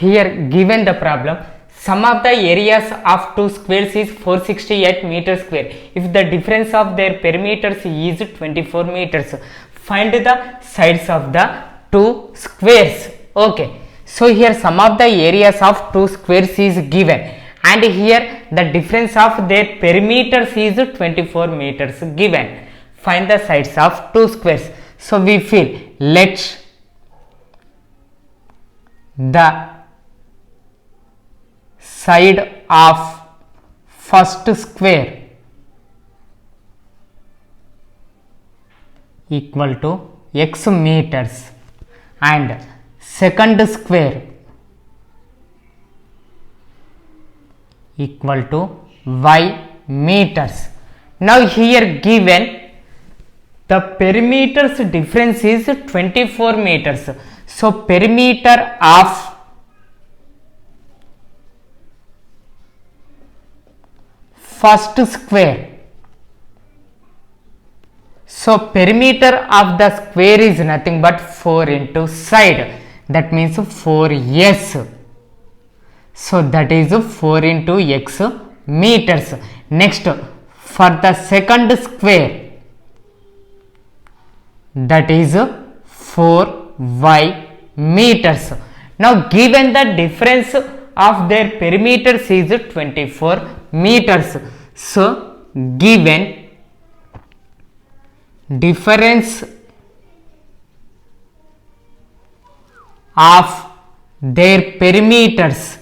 here given the problem, sum of the areas of two squares is 468 meters square if the difference of their perimeters is 24 meters. Find the sides of the two squares. Okay, so here sum of the areas of two squares is given, and here the difference of their perimeters is 24 meters given. Find the sides of two squares. So we feel, let the side of first square equal to x meters and second square equal to y meters. Now here given the perimeters difference is 24 meters. So perimeter of first square, so perimeter of the square is nothing but 4 into side, that means 4s. So that is 4 into x meters. Next, for the second square, that is 4y meters. Now given the difference of their perimeters is 24 meters. So given difference of their perimeters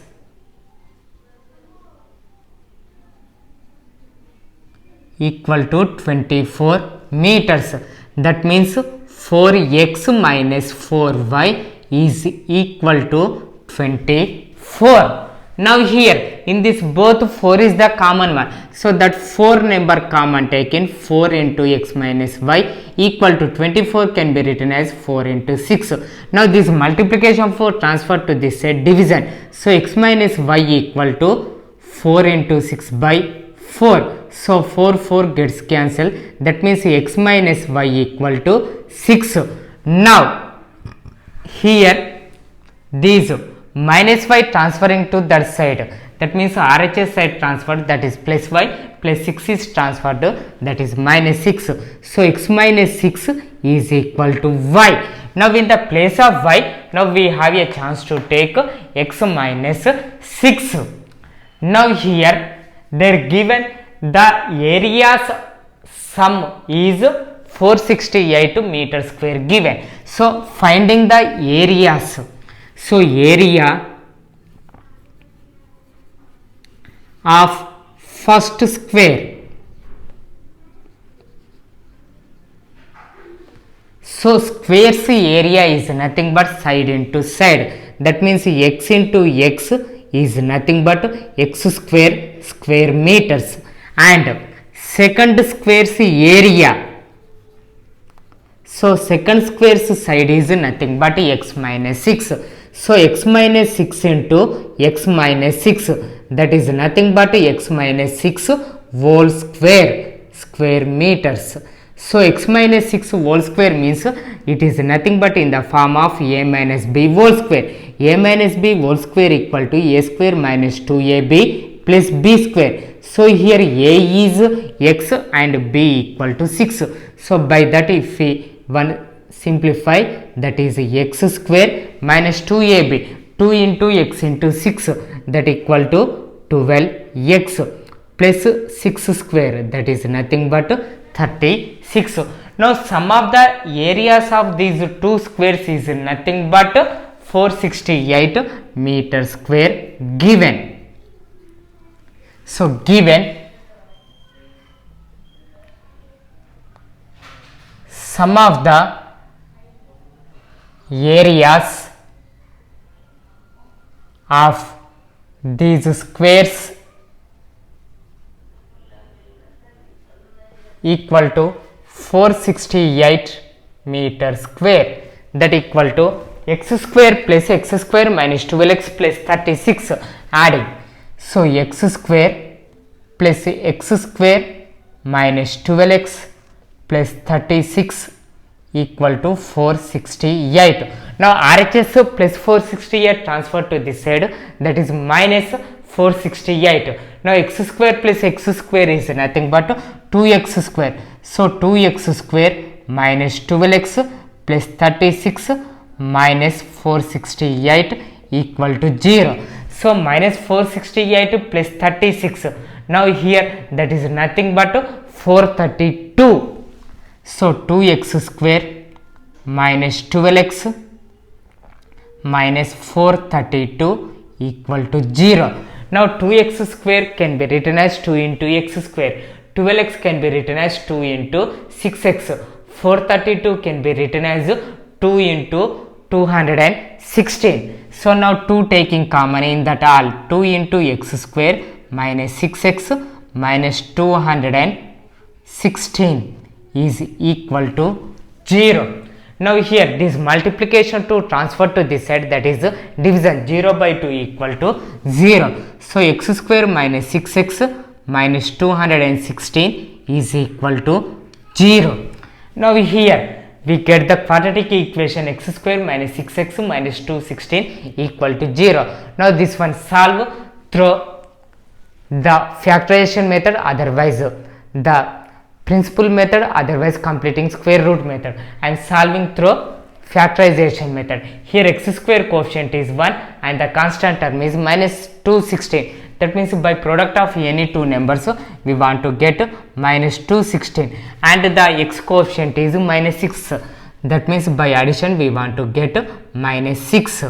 equal to 24 meters, that means 4x minus 4y is equal to 24. Now here in this both 4 is the common one, so that 4 number common taken, 4 into x minus y equal to 24 can be written as 4 into 6. Now this multiplication 4 transfer to this side division, so x minus y equal to 4 into 6 by 4. So 4 gets cancelled, that means x minus y equal to 6. Now here these minus y transferring to that side, that means RHS side transferred, that is plus y, plus 6 is transferred, that is minus 6. So x minus 6 is equal to y. Now in the place of y, now we have a chance to take x minus 6. Now here they are given the areas sum is 468 meter square given. So finding the areas, so area of first square, so square's area is nothing but side into side, that means x into x is nothing but x square meters, and second square's area, so second square's side is nothing but x minus 6. So x minus 6 into x minus 6, that is nothing but x minus 6 whole square meters. So x minus 6 whole square means it is nothing but in the form of a minus b whole square. A minus b whole square equal to a square minus 2ab plus b square. So here a is x and b equal to 6. So by that if we simplify, that is x square minus 2ab, 2 into x into 6, that equal to 12x plus 6 square, that is nothing but 36. Now sum of the areas of these two squares is nothing but 468 meter square given. So given sum of the areas of these squares equal to 468 meter square, that equal to x square plus x square minus 12x plus 36 adding. So x square plus x square minus 12x plus 36 equal to 468. Now RHS plus 468 transferred to this side, that is minus 468. Now x square plus x square is nothing but 2x square. So 2x square minus 12x plus 36 minus 468 equal to 0. So minus 468 plus 36. Now here that is nothing but 432. So 2x square minus 12x minus 432 equal to 0. Now 2x square can be written as 2 into x square. 12x can be written as 2 into 6x. 432 can be written as 2 into 216. So now 2 taking common in that all, 2 into x square minus 6x minus 216 is equal to 0. Now here this multiplication to transfer to this side, that is division, 0 by 2 equal to 0. So x square minus 6x minus 216 is equal to 0. Now here we get the quadratic equation x square minus 6x minus 216 equal to 0. Now this one solve through the factorization method, otherwise the principal method, otherwise completing square root method, and solving through factorization method. Here x square coefficient is 1 and the constant term is minus 216. That means by product of any two numbers we want to get minus 216, and the x coefficient is minus 6. That means by addition we want to get minus 6.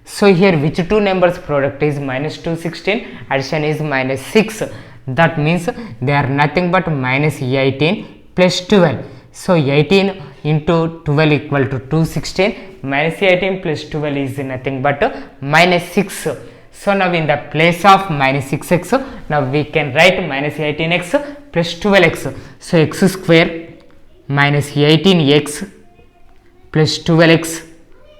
So here which two numbers product is minus 216, addition is minus 6. That means they are nothing but minus 18 plus 12. So 18 into 12 equal to 216, minus 18 plus 12 is nothing but minus 6. So now in the place of minus 6x, now we can write minus 18x plus 12x. So x square minus 18x plus 12x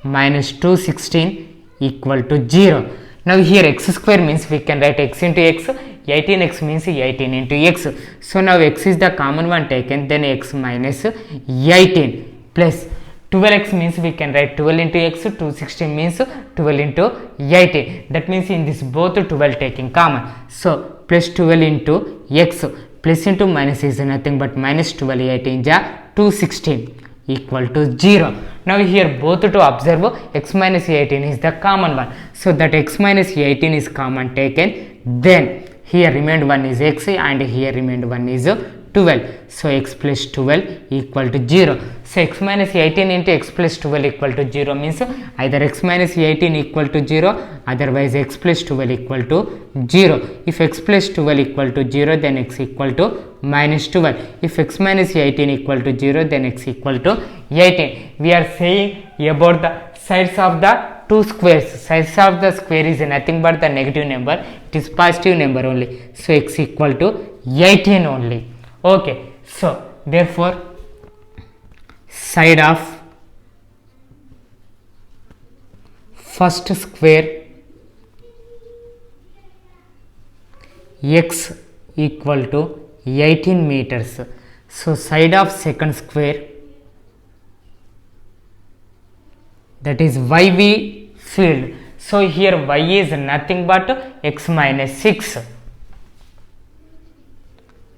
minus 216 equal to 0. Now here x square means we can write x into x, 18x means 18 into x. So now x is the common one taken, then x minus 18 plus 12x means we can write 12 into x, 216 means 12 into 18. That means in this both 12 taking common. So plus 12 into x, plus into minus is nothing but minus 12, 18 ja 216 equal to 0. Now here both to observe x minus 18 is the common one. So that x minus 18 is common taken, then here remained one is x and here remained one is 12. So x plus 12 equal to 0. So x minus 18 into x plus 12 equal to 0 means either x minus 18 equal to 0, otherwise x plus 12 equal to 0. If x plus 12 equal to 0, then x equal to minus 12. If x minus 18 equal to 0, then x equal to 18. We are saying about the sides of the two squares. Sides of the square is nothing but the negative number, it is positive number only. So x equal to 18 only. Okay, so therefore side of first square x equal to 18 meters. So side of second square, that is y we filled. So here y is nothing but x minus 6.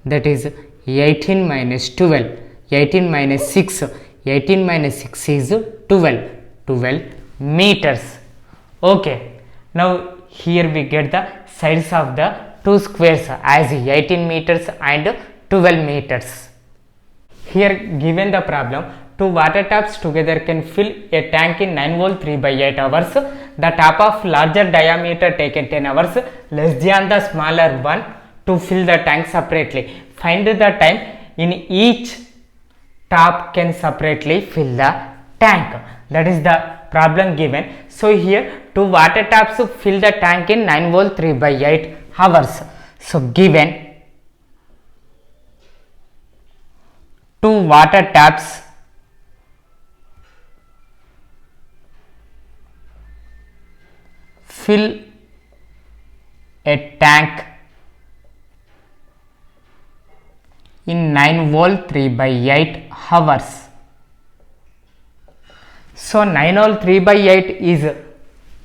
That is 18 minus 12. 18 minus 6. 18 minus 6 is 12. 12 meters. Okay. Now here we get the sides of the two squares as 18 meters and 12 meters. Here given the problem, two water taps together can fill a tank in 9 volt 3 by 8 hours. The tap of larger diameter taken 10 hours less than the smaller one to fill the tank separately. Find the time in each tap can separately fill the tank. That is the problem given. So here two water taps fill the tank in 9 volt 3 by 8 hours. So given two water taps fill a tank in 9 volt 3 by 8 hours. So 9 whole 3 by 8 is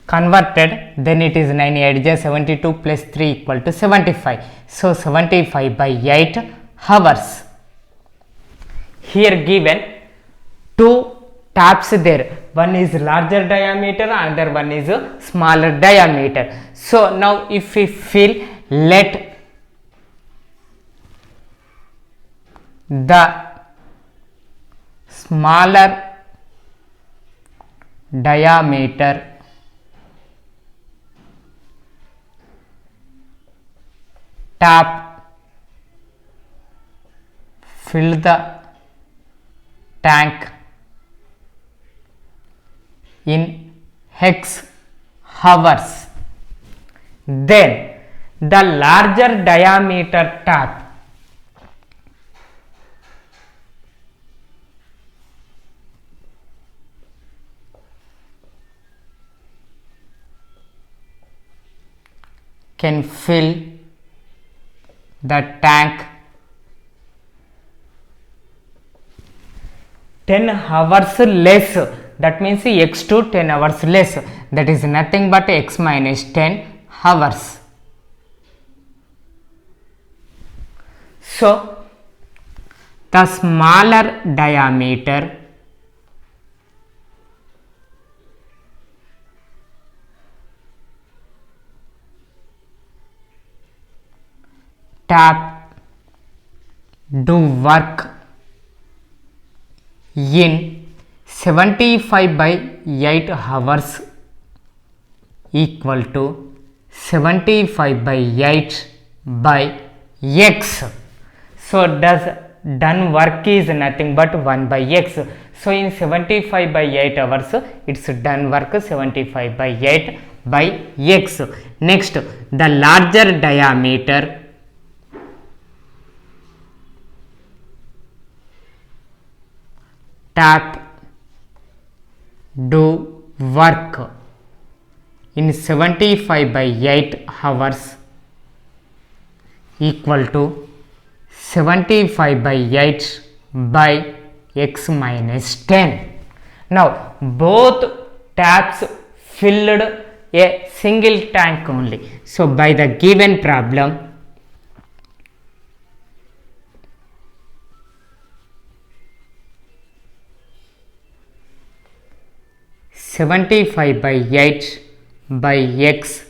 converted, then it is 9 8 is 72 plus 3 equal to 75. So 75 by 8 hours. Here given two taps there, one is larger diameter, another one is smaller diameter. So now if we fill, let the smaller diameter tap fill the tank in X hours, then the larger diameter tap can fill the tank 10 hours less. That means x to 10 hours less, that is nothing but x minus 10 hours. So the smaller diameter tap do work in 75 by 8 hours equal to 75 by 8 by x. So does done work is nothing but 1 by x. So in 75 by 8 hours, it's done work 75 by 8 by x. Next, the larger diameter tap do work in 75 by 8 hours equal to 75 by 8 by x minus 10. Now both taps filled a single tank only. So by the given problem, (75 by 8 by x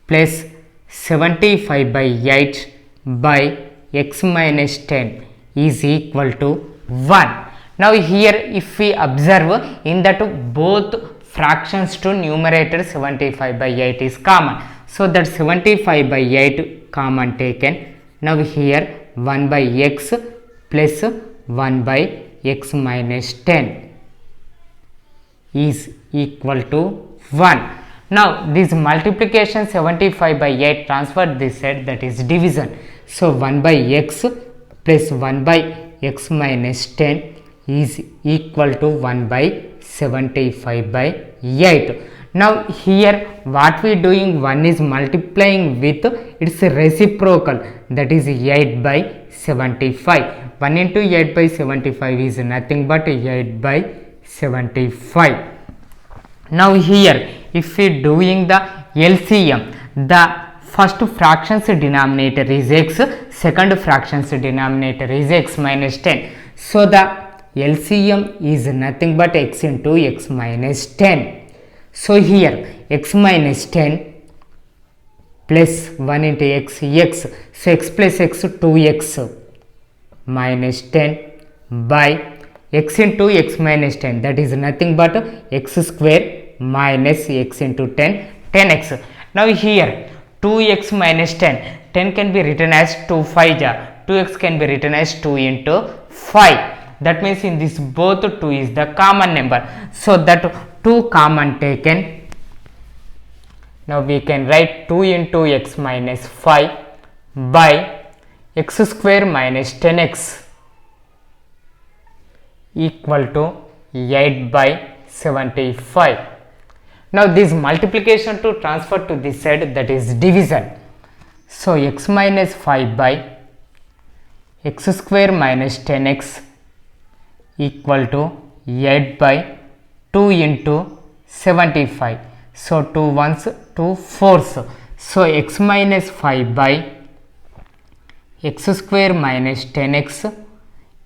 plus 75 by 8 by x minus 10 is equal to 1. Now here if we observe, in that both fractions to numerator 75 by 8 is common. So that 75 by 8 common taken. Now here 1 by x plus 1 by x minus 10 is equal to 1. Now this multiplication 75 by 8 transfer this side, that is division. So 1 by x plus 1 by x minus 10 is equal to 1 by 75 by 8. Now here what we doing, 1 is multiplying with its reciprocal, that is 8 by 75. 1 into 8 by 75 is nothing but 8 by 75. Now here if we doing the LCM, the first fraction's denominator is x, second fraction's denominator is x minus 10. So the LCM is nothing but x into x minus 10. So here x minus 10 plus 1 into x, x. So x plus x 2x minus 10 by x into x minus 10, that is nothing but x square minus x into 10, 10x. Now here 2x minus 10, 10 can be written as 2 5 ja, 2x can be written as 2 into 5. That means in this both 2 is the common number. So that 2 common taken. Now we can write 2 into x minus 5 by x square minus 10x equal to 8 by 75. Now this multiplication to transfer to this side, that is division. So x minus 5 by x square minus 10x equal to 8 by 2 into 75. So 2 ones, 2 fours. So x minus 5 by x square minus 10x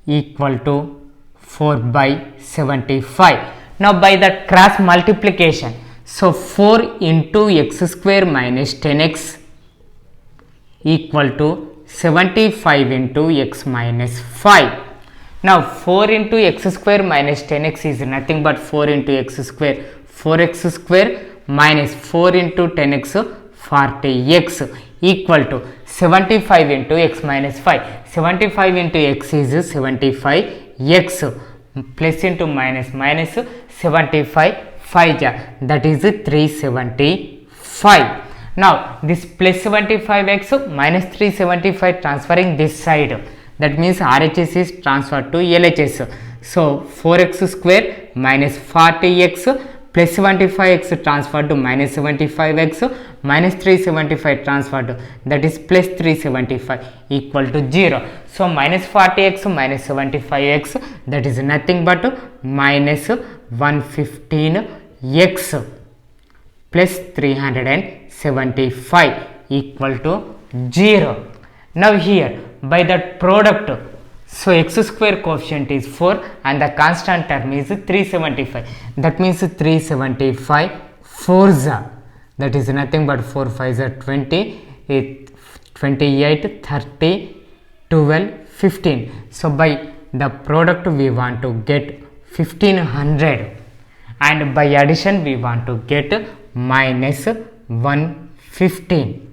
equal to 4 by 75. Now by the cross multiplication, so 4 into x square minus 10x equal to 75 into x minus 5. Now 4 into x square minus 10x is nothing but 4 into x square, 4x square minus 4 into 10x, 40x equal to 75 into x minus 5. 75 into x is 75x plus into minus minus 75 5 that is 375. Now this plus 75x minus 375 transferring this side, that means RHS is transferred to LHS. So 4x square minus 40x plus 75x transferred to minus 75x minus 375 transferred, that is plus 375 equal to 0. So minus 40x minus 75x, that is nothing but minus 115x plus 375 equal to 0. Now here by that product, so x square coefficient is 4 and the constant term is 375. That means 375 4s, that is nothing but 4 5s are 20, 28, 30, 12, 15. So by the product we want to get 1500 and by addition we want to get minus 115.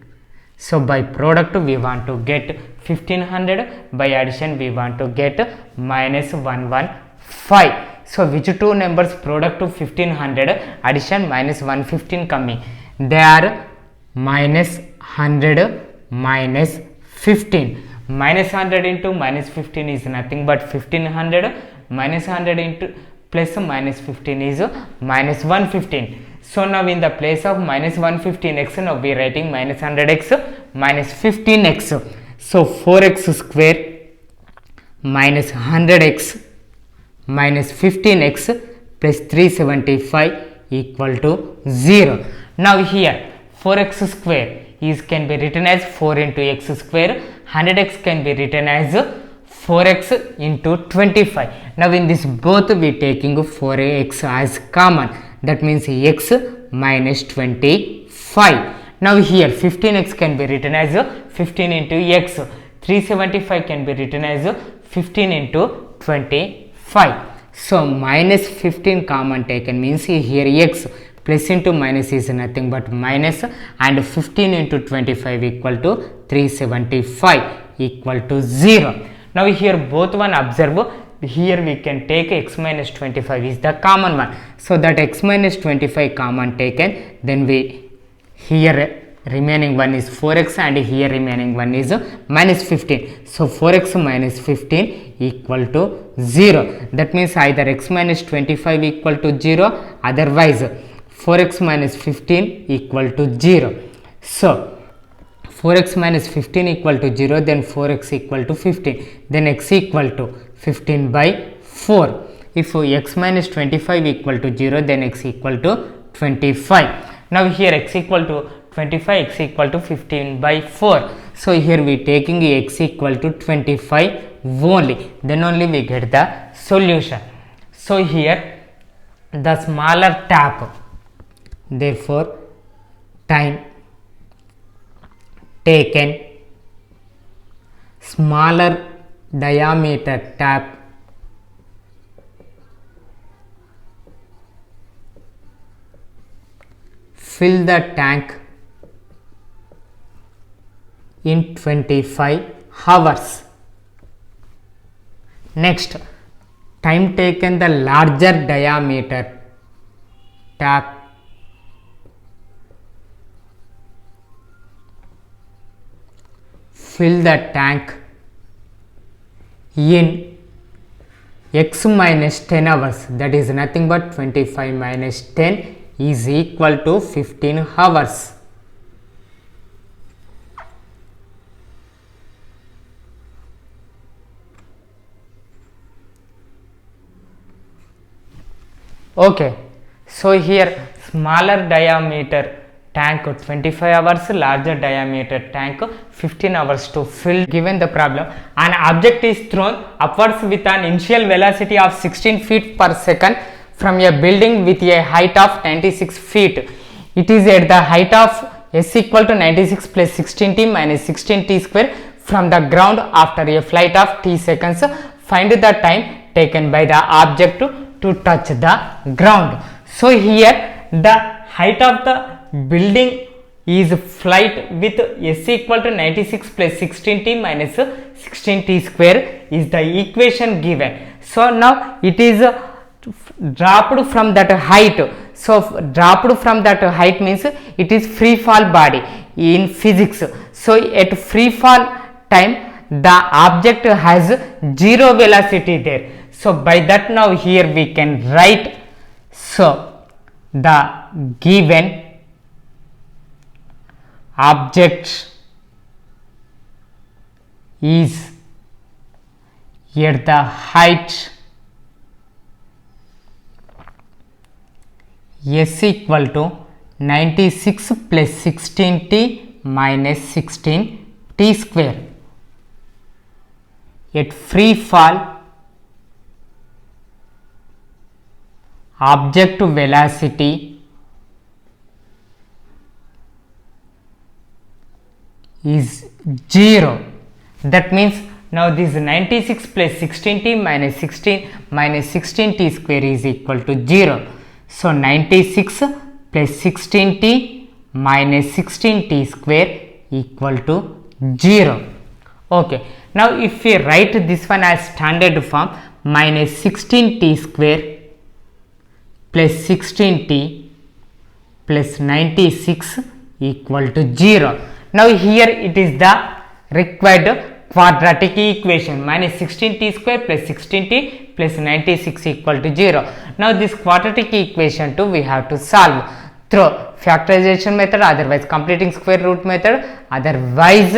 So by product we want to get 1500, by addition we want to get minus 115. So which two numbers product to 1500, addition minus 115 coming? They are minus 100 minus 15. Minus 100 into minus 15 is nothing but 1500, minus 100 into plus minus 15 is minus 115. So now in the place of minus 115x, now we are writing minus 100x minus 15x. So 4x square minus 100x minus 15x plus 375 equal to 0. Now here 4x square is can be written as 4 into x square, 100x can be written as 4x into 25. Now in this both we taking 4x as common, that means x minus 25. Now here 15x can be written as 15 into x, 375 can be written as 15 into 25. So minus 15 common taken means here x plus into minus is nothing but minus, and 15 into 25 equal to 375 equal to 0. Now here both one observe, here we can take x minus 25 is the common one. So that x minus 25 common taken, then we here remaining one is 4x and here remaining one is minus 15. So 4x minus 15 equal to 0. That means either x minus 25 equal to 0, otherwise 4x minus 15 equal to 0. So 4x minus 15 equal to 0, then 4x equal to 15, then x equal to 15 by 4. If x minus 25 equal to 0, then x equal to 25. Now here x equal to 25, x equal to 15 by 4. So here we taking x equal to 25 only, then only we get the solution. So here the smaller tap, therefore time taken, smaller diameter tap, fill the tank in 25 hours. Next, time taken the larger diameter tap, fill the tank in x minus 10 hours, that is nothing but 25 minus 10 is equal to 15 hours. Okay. So here smaller diameter tank 25 hours, larger diameter tank 15 hours to fill. Given the problem, an object is thrown upwards with an initial velocity of 16 feet per second from a building with a height of 96 feet. It is at the height of s equal to 96 plus 16t minus 16t square from the ground after a flight of t seconds. Find the time taken by the object to touch the ground. So here the height of the building is flight with s equal to 96 plus 16t minus 16t square is the equation given. So now it is dropped from that height. So dropped from that height means it is free fall body in physics. So at free fall time the object has zero velocity there. So by that now here we can write, so the given object is at the height s equal to 96 plus 16t minus 16t square. At free fall object velocity is 0. That means now this 96 plus 16t minus 16t square is equal to 0. So 96 plus 16t minus 16t square equal to 0. Okay. Now if we write this one as standard form, minus 16t square plus 16t plus 96 equal to 0. Now here it is the required quadratic equation, minus 16t square plus 16t plus 96 equal to 0. Now this quadratic equation too we have to solve through factorization method, otherwise completing square root method, otherwise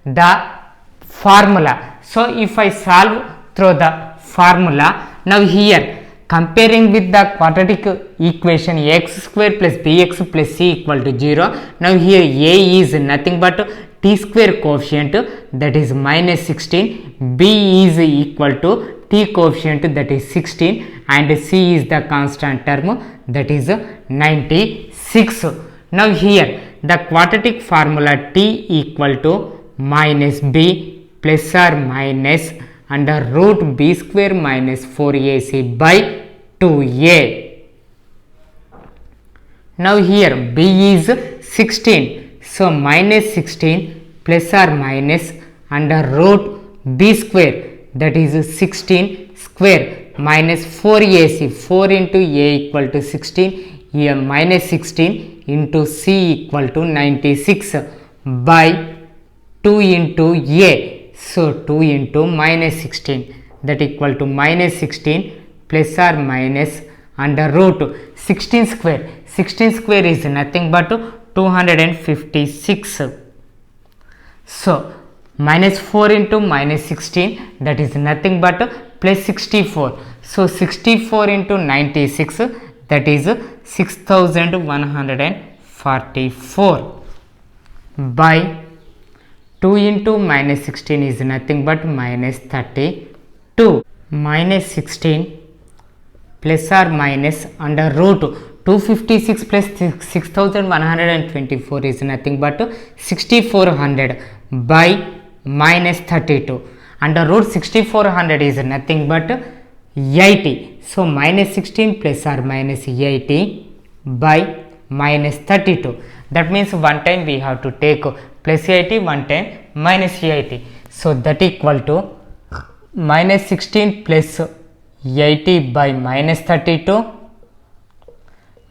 the formula. So if I solve through the formula, now here comparing with the quadratic equation x square plus bx plus c equal to 0. Now here a is nothing but t square coefficient, that is minus 16, b is equal to t coefficient, that is 16, and c is the constant term, that is 96. Now here the quadratic formula t equal to minus b plus or minus under root b square minus 4ac by 2a. Now here b is 16, so minus 16 plus or minus under root b square, that is 16 square minus 4ac, 4 into a equal to 16, here minus 16 into c equal to 96 by 2 into a. So 2 into minus 16, that equal to minus 16 plus or minus under root 16 square. 16 square is nothing but 256. So minus 4 into minus 16, that is nothing but plus 64. So 64 into 96, that is 6144 by 2 into minus 16 is nothing but minus 32. Minus 16 plus or minus under root 256 plus 6124 is nothing but 6400 by minus 32. Under root 6400 is nothing but 80. So minus 16 plus or minus 80 by minus 32. That means one time we have to take plus 80, one time minus 80. So that equal to minus 16 plus 80 by minus 32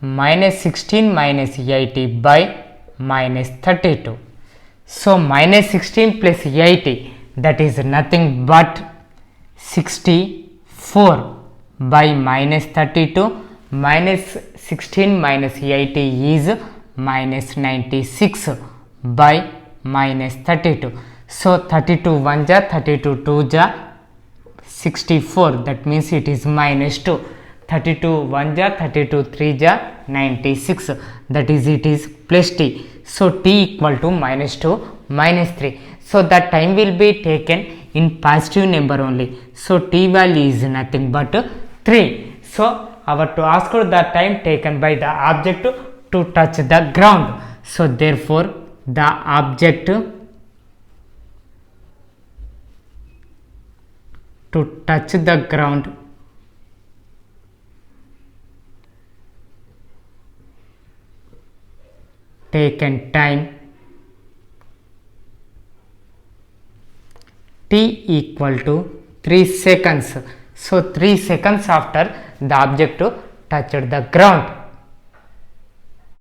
minus 16 minus 80 by minus 32. So minus 16 plus 80, that is nothing but 64 by minus 32, minus 16 minus 80 is minus 96 by minus 32. So 32 1 ja, 32 2 ja, 64, that means it is minus 2. 32 1 ja 32 3 ja 96, that is it is plus t. So t equal to -2 -3. So the time will be taken in positive number only. So t value is nothing but 3. So our to ask the time taken by the object to touch the ground. So therefore the object to touch the ground taken time t equal to 3 seconds. So 3 seconds after the object touched the ground.